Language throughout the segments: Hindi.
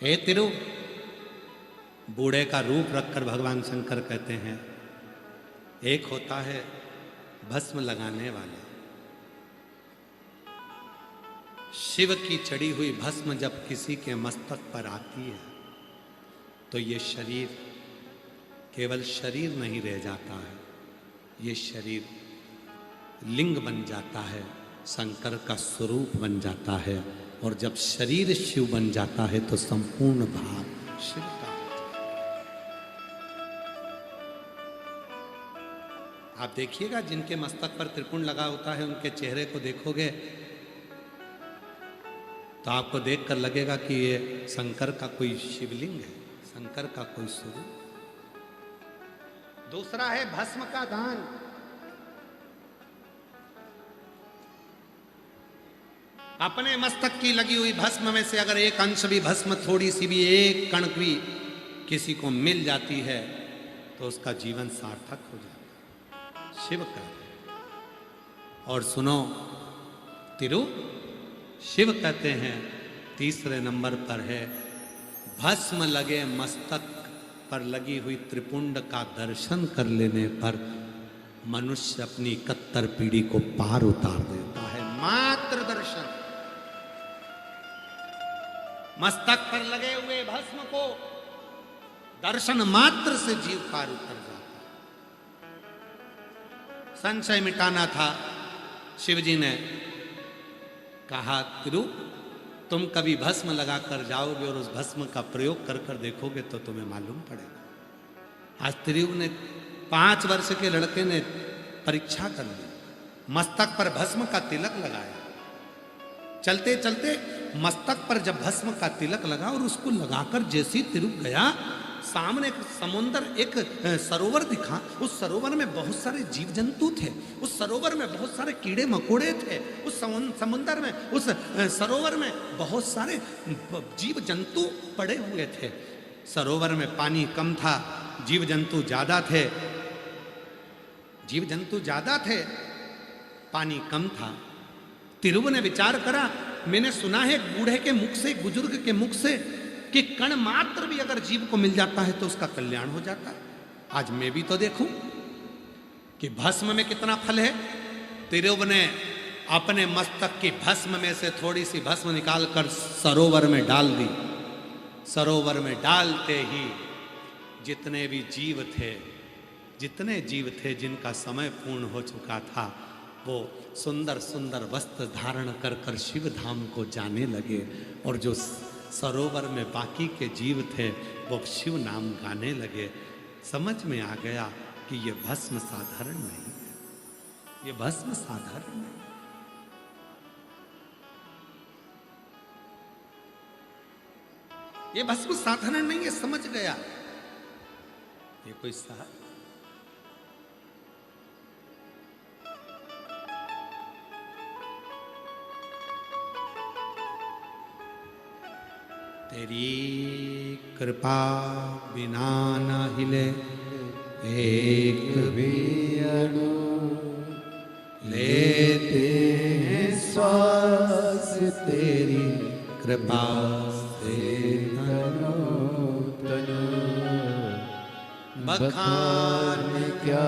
हे तिरु, बूढ़े का रूप रखकर भगवान शंकर कहते हैं, एक होता है भस्म लगाने वाला। शिव की चढ़ी हुई भस्म जब किसी के मस्तक पर आती है तो ये शरीर केवल शरीर नहीं रह जाता है, ये शरीर लिंग बन जाता है, शंकर का स्वरूप बन जाता है। और जब शरीर शिव बन जाता है तो संपूर्ण भाव शिव का होता है। आप देखिएगा जिनके मस्तक पर त्रिपुंड लगा होता है उनके चेहरे को देखोगे तो आपको देखकर लगेगा कि ये शंकर का कोई शिवलिंग है, शंकर का कोई स्वरूप। दूसरा है भस्म का दान। अपने मस्तक की लगी हुई भस्म में से अगर एक अंश भी भस्म, थोड़ी सी भी, एक कण भी किसी को मिल जाती है तो उसका जीवन सार्थक हो जाता है। शिव का। और सुनो तिरु, शिव कहते हैं तीसरे नंबर पर है, भस्म लगे मस्तक पर लगी हुई त्रिपुंड का दर्शन कर लेने पर मनुष्य अपनी 71 पीढ़ी को पार उतार देता है। मात्र दर्शन, मस्तक पर लगे हुए भस्म को दर्शन मात्र से जीव पार उतर जाता है। संशय मिटाना था, शिवजी ने कहा तिरु, तुम कभी भस्म लगाकर जाओगे और उस भस्म का प्रयोग कर कर देखोगे तो तुम्हें मालूम पड़ेगा। आज तिरु ने 5 वर्ष के लड़के ने परीक्षा कर ली, मस्तक पर भस्म का तिलक लगाया। चलते चलते मस्तक पर जब भस्म का तिलक लगा और उसको लगाकर जैसी तिरु गया, सामने एक समुद्र, एक सरोवर दिखा। उस सरोवर में बहुत सारे जीव जंतु थे, उस सरोवर में बहुत सारे कीड़े मकोड़े थे, उस समुद्र में, उस सरोवर में बहुत सारे जीव जंतु पड़े हुए थे। सरोवर में पानी कम था, जीव जंतु ज्यादा थे, जीव जंतु ज्यादा थे, पानी कम था। तिरु ने विचार करा, मैंने सुना है एक बूढ़े के मुख से, एक बुजुर्ग के मुख से, कि कण मात्र भी अगर जीव को मिल जाता है तो उसका कल्याण हो जाता है। आज मैं भी तो देखूं कि भस्म में कितना फल है। तिरु ने अपने मस्तक की भस्म में से थोड़ी सी भस्म निकालकर सरोवर में डाल दी। सरोवर में डालते ही जितने भी जीव थे, जितने जीव थे जिनका समय पूर्ण हो चुका था, वो सुंदर सुंदर वस्त्र धारण कर कर शिव धाम को जाने लगे। और जो सरोवर में बाकी के जीव थे वो शिव नाम गाने लगे। समझ में आ गया कि ये भस्म साधारण नहीं है, ये भस्म साधारण नहीं। ये भस्म साधारण नहीं है, समझ गया। ये कोई तेरी कृपा बिना न हिले एक भी अणु, लेते हैं श्वास तेरी कृपा से तनो तनो। बखान क्या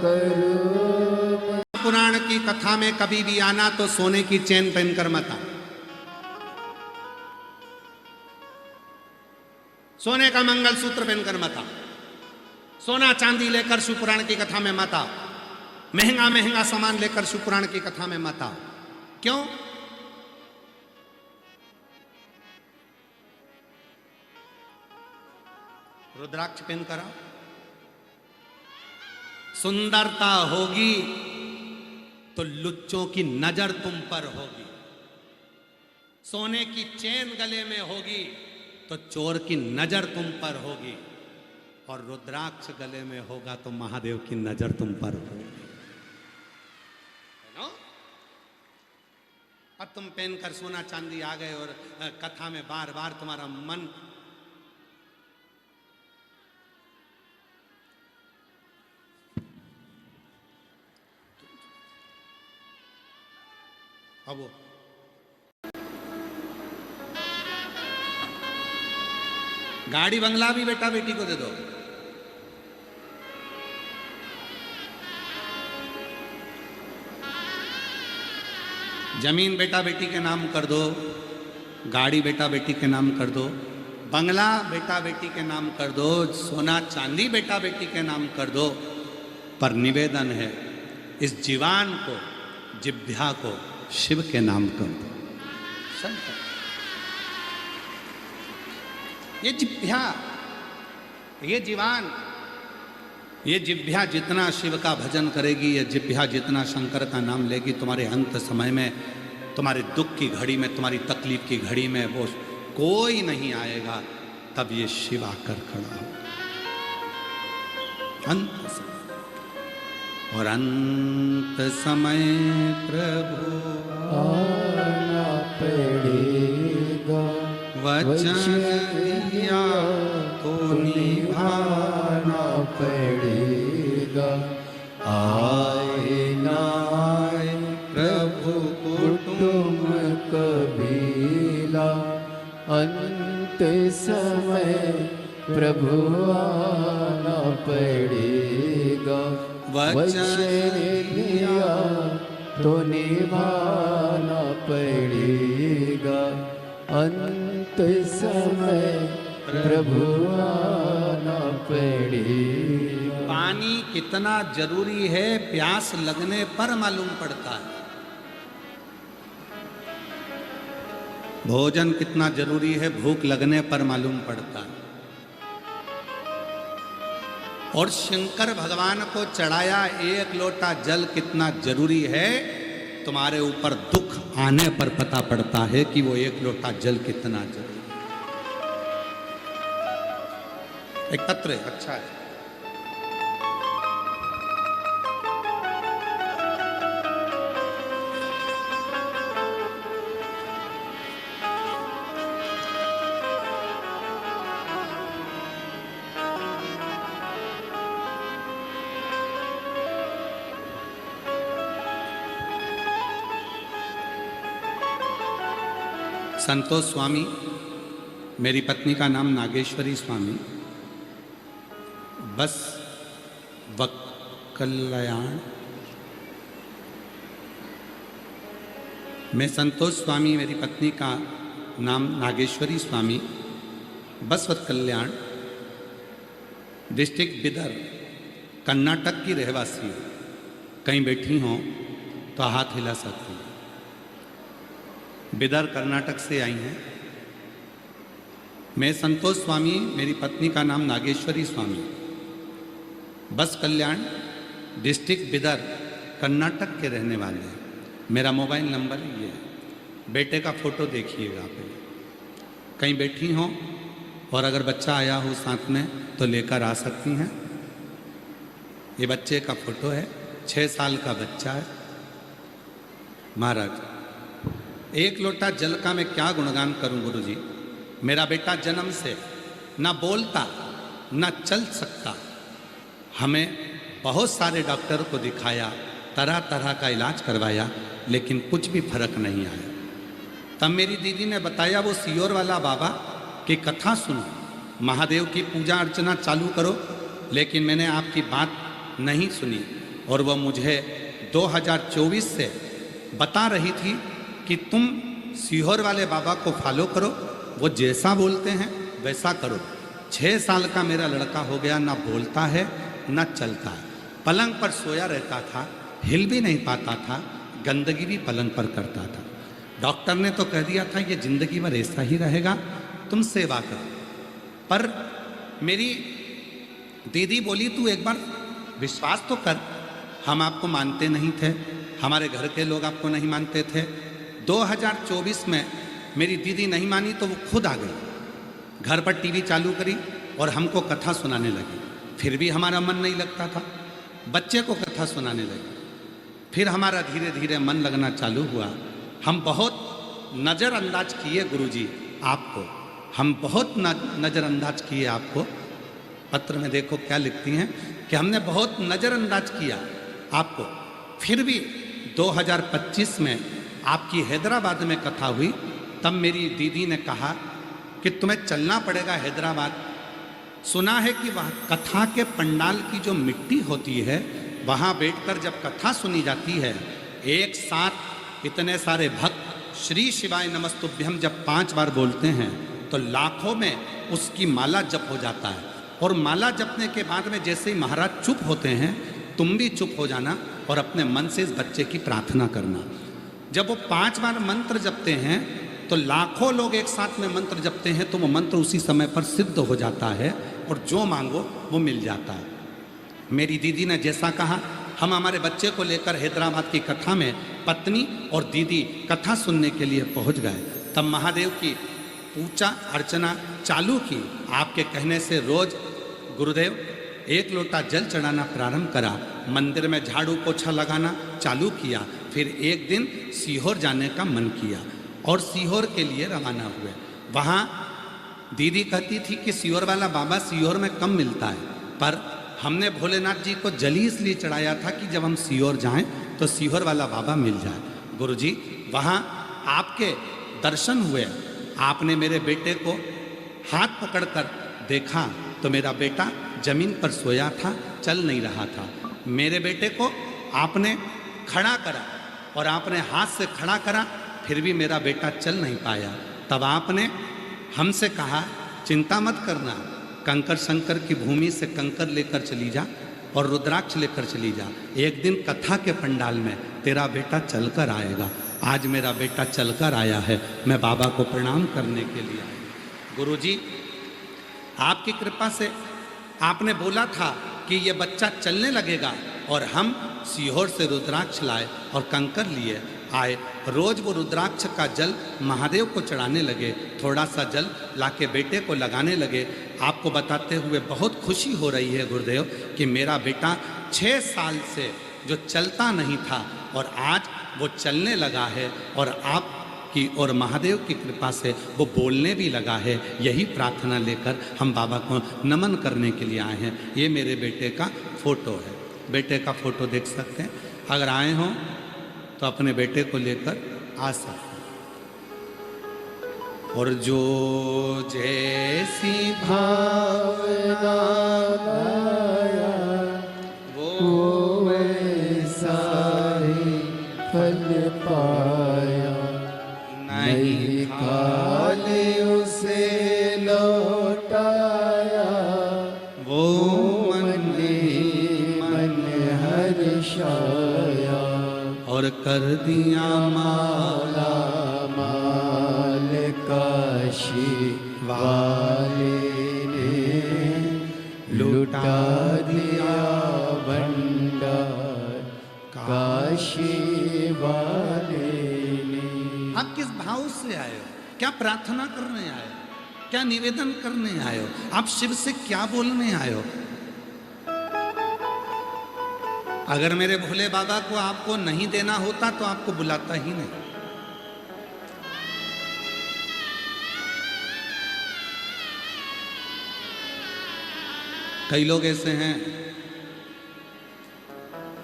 करूं। पुराण की कथा में कभी भी आना तो सोने की चेन पहनकर मत आना, सोने का मंगलसूत्र पहनकर मत आओ, सोना चांदी लेकर शिवपुराण की कथा में मत आओ, महंगा महंगा सामान लेकर शिवपुराण की कथा में मत आओ। क्यों? रुद्राक्ष पहनकर आओ, सुंदरता होगी तो लुच्चों की नजर तुम पर होगी। सोने की चेन गले में होगी तो चोर की नजर तुम पर होगी, और रुद्राक्ष गले में होगा तो महादेव की नजर तुम पर होगी। अब तुम पहनकर सोना चांदी आ गए और कथा में बार बार तुम्हारा मन अब गाड़ी बंगला भी बेटा बेटी को दे दो। जमीन बेटा बेटी के नाम कर दो, गाड़ी बेटा बेटी के नाम कर दो, बंगला बेटा बेटी के नाम कर दो, सोना चांदी बेटा बेटी के नाम कर दो, पर निवेदन है इस जीवान को, जिभ्या को शिव के नाम कर दो। ये जिभ्या, ये जीवान, ये जिभ्या जितना शिव का भजन करेगी, ये जिभ्या जितना शंकर का नाम लेगी, तुम्हारे अंत समय में, तुम्हारे दुख की घड़ी में, तुम्हारी तकलीफ की घड़ी में वो कोई नहीं आएगा, तब ये शिव आकर खड़ा हो। अंत समय, और अंत समय प्रभु आना पड़ेगा, वचन दिया तो निभाना पड़ेगा। आए ना आए प्रभु कुटुंब कबीला, अंत समय प्रभु आना पड़ेगा। वचन दिया तो निभाना पड़ेगा, अंत समय प्रभु आना पड़ेगा। पानी कितना जरूरी है प्यास लगने पर मालूम पड़ता है। भोजन कितना जरूरी है भूख लगने पर मालूम पड़ता है। और शंकर भगवान को चढ़ाया एक लोटा जल कितना जरूरी है, तुम्हारे ऊपर दुख आने पर पता पड़ता है कि वो एक लोटा जल कितना जरूरी है। एक पत्र है, अच्छा है। संतोष स्वामी, मेरी पत्नी का नाम नागेश्वरी स्वामी, बस कल्याण। मैं संतोष स्वामी, मेरी पत्नी का नाम नागेश्वरी स्वामी, बसवत कल्याण, डिस्ट्रिक्ट बिदर, कर्नाटक की रहवासी हूँ। कहीं बैठी हों तो हाथ हिला सकती हैं। बिदर कर्नाटक से आई हैं। मैं संतोष स्वामी, मेरी पत्नी का नाम नागेश्वरी स्वामी, बस कल्याण, डिस्ट्रिक्ट बिदर, कर्नाटक के रहने वाले हैं। मेरा मोबाइल नंबर ये है। बेटे का फ़ोटो देखिएगा आप। कहीं बैठी हों और अगर बच्चा आया हो साथ में तो लेकर आ सकती हैं। ये बच्चे का फ़ोटो है, 6 साल का बच्चा है। महाराज, एक लोटा जल का मैं क्या गुणगान करूं गुरुजी। मेरा बेटा जन्म से ना बोलता ना चल सकता। हमें बहुत सारे डॉक्टर को दिखाया, तरह तरह का इलाज करवाया, लेकिन कुछ भी फर्क नहीं आया। तब मेरी दीदी ने बताया वो सीहोर वाला बाबा की कथा सुनो, महादेव की पूजा अर्चना चालू करो। लेकिन मैंने आपकी बात नहीं सुनी और वह मुझे 2024 से बता रही थी कि तुम सीहोर वाले बाबा को फॉलो करो, वो जैसा बोलते हैं वैसा करो। 6 साल का मेरा लड़का हो गया, ना बोलता है ना चलता है। पलंग पर सोया रहता था, हिल भी नहीं पाता था, गंदगी भी पलंग पर करता था। डॉक्टर ने तो कह दिया था ये जिंदगी भर ऐसा ही रहेगा, तुम सेवा करो। पर मेरी दीदी बोली तू एक बार विश्वास तो कर। हम आपको मानते नहीं थे, हमारे घर के लोग आपको नहीं मानते थे। 2024 में मेरी दीदी नहीं मानी तो वो खुद आ गई, घर पर टीवी चालू करी और हमको कथा सुनाने लगी। फिर भी हमारा मन नहीं लगता था, बच्चे को कथा सुनाने लगी। फिर हमारा धीरे धीरे मन लगना चालू हुआ। हम बहुत नज़रअंदाज किए गुरुजी आपको, हम बहुत नज़रअंदाज किए आपको। पत्र में देखो क्या लिखती हैं कि हमने बहुत नज़रअंदाज किया आपको। फिर भी 2025 में आपकी हैदराबाद में कथा हुई, तब मेरी दीदी ने कहा कि तुम्हें चलना पड़ेगा हैदराबाद। सुना है कि वहाँ कथा के पंडाल की जो मिट्टी होती है, वहाँ बैठकर जब कथा सुनी जाती है, एक साथ इतने सारे भक्त श्री शिवाय नमस्तुभ्यम जब 5 बार बोलते हैं तो लाखों में उसकी माला जप हो जाता है। और माला जपने के बाद में जैसे ही महाराज चुप होते हैं, तुम भी चुप हो जाना और अपने मन से इस बच्चे की प्रार्थना करना। जब वो 5 बार मंत्र जपते हैं तो लाखों लोग एक साथ में मंत्र जपते हैं, तो वो मंत्र उसी समय पर सिद्ध हो जाता है और जो मांगो वो मिल जाता है। मेरी दीदी ने जैसा कहा, हम हमारे बच्चे को लेकर हैदराबाद की कथा में पत्नी और दीदी कथा सुनने के लिए पहुंच गए। तब महादेव की पूजा अर्चना चालू की। आपके कहने से रोज गुरुदेव 1 लोटा जल चढ़ाना प्रारंभ करा, मंदिर में झाड़ू पोछा लगाना चालू किया। फिर एक दिन सीहोर जाने का मन किया और सीहोर के लिए रवाना हुए। वहाँ दीदी कहती थी कि सीहोर वाला बाबा सीहोर में कम मिलता है, पर हमने भोलेनाथ जी को जल इसलिए चढ़ाया था कि जब हम सीहोर जाएं तो सीहोर वाला बाबा मिल जाए। गुरुजी, वहाँ आपके दर्शन हुए। आपने मेरे बेटे को हाथ पकड़कर देखा तो मेरा बेटा जमीन पर सोया था, चल नहीं रहा था। मेरे बेटे को आपने खड़ा करा और आपने हाथ से खड़ा करा, फिर भी मेरा बेटा चल नहीं पाया। तब आपने हमसे कहा, चिंता मत करना, कंकर शंकर की भूमि से कंकर लेकर चली जा और रुद्राक्ष लेकर चली जा। एक दिन कथा के पंडाल में तेरा बेटा चलकर आएगा। आज मेरा बेटा चलकर आया है, मैं बाबा को प्रणाम करने के लिए आया। गुरुजी, आपकी कृपा से आपने बोला था कि ये बच्चा चलने लगेगा और हम सीहोर से रुद्राक्ष लाए और कंकर लिए आए। रोज वो रुद्राक्ष का जल महादेव को चढ़ाने लगे, थोड़ा सा जल लाके बेटे को लगाने लगे। आपको बताते हुए बहुत खुशी हो रही है गुरुदेव कि मेरा बेटा 6 साल से जो चलता नहीं था और आज वो चलने लगा है और आप की और महादेव की कृपा से वो बोलने भी लगा है। यही प्रार्थना लेकर हम बाबा को नमन करने के लिए आए हैं। ये मेरे बेटे का फोटो है, बेटे का फोटो देख सकते हैं। अगर आए हों तो अपने बेटे को लेकर आ सकते हैं। और जो जैसी भावना लाया वो वैसा ही फल पाया, नहीं खाली उसे लौटाया, वो मन ही मन हर्षाया, और कर दिया माला माल काशी वाले ने, लुटा दिया भंडार काशी वाले ने। आप किस भाव से आए हो? क्या प्रार्थना करने आए हो? क्या निवेदन करने आए हो? आप शिव से क्या बोलने आए हो? अगर मेरे भोले बाबा को आपको नहीं देना होता तो आपको बुलाता ही नहीं। कई लोग ऐसे हैं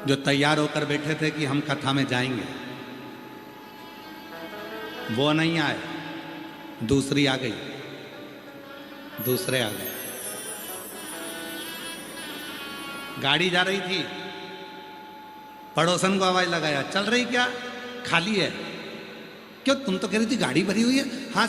जो तैयार होकर बैठे थे कि हम कथा में जाएंगे, वो नहीं आए, दूसरी आ गई, दूसरे आ गए। गाड़ी जा रही थी, पड़ोसन को आवाज लगाया, चल रही क्या? खाली है। क्यों? तुम तो कह रही थी गाड़ी भरी हुई है। हाँ।